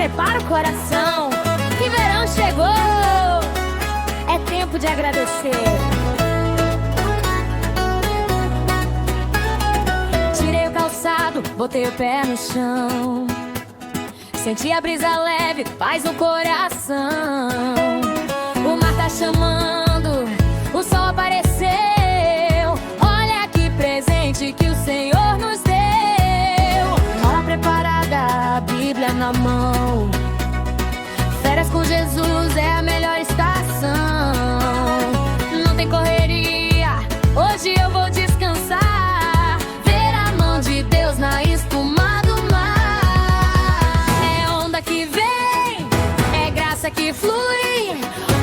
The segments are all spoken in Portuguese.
prepara o coração, que verão chegou, é tempo de agradecer. Tirei o calçado, botei o pé no chão, senti a brisa leve, paz no coração. O mar tá chamando, o sol apareceu. Olha que presente que o Senhor nos deu. Mala preparada, a Bíblia na mão. Férias com Jesus é a melhor estação. Não tem correria, hoje eu vou descansar. Ver a mão de Deus na espuma do mar. É onda que vem, é graça que flui.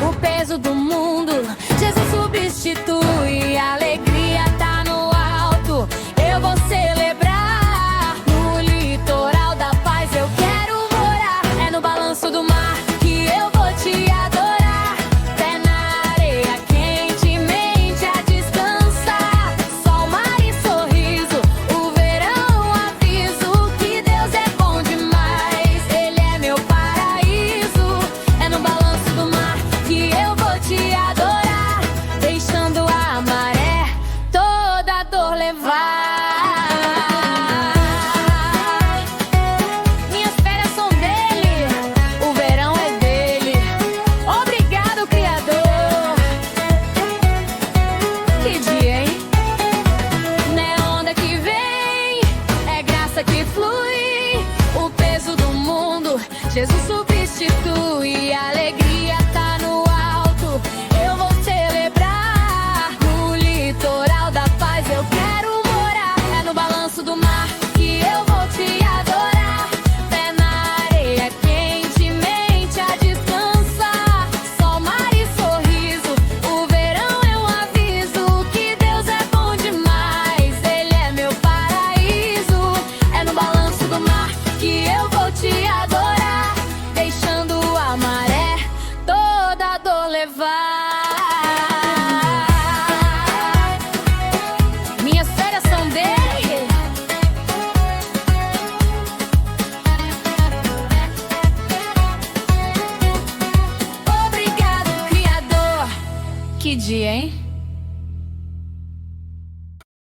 O peso do mundo Jesus substitui. A alegria tá no alto, eu vou celebrar. No litoral da paz eu quero morar. É no balanço do mar que eu vou te adorar. Pé na areia quente, mente a descansar. Sol, mar e sorriso, o verão aviso que Deus é bom demais, Ele é meu paraíso. É no balanço do mar que eu vou te adorar, deixando a maré toda a dor levar. Minhas férias são dele, o verão é dele. Obrigado, Criador. Que dia, hein? Não é onda que vem, é graça que flui. O peso do mundo Jesus subiu.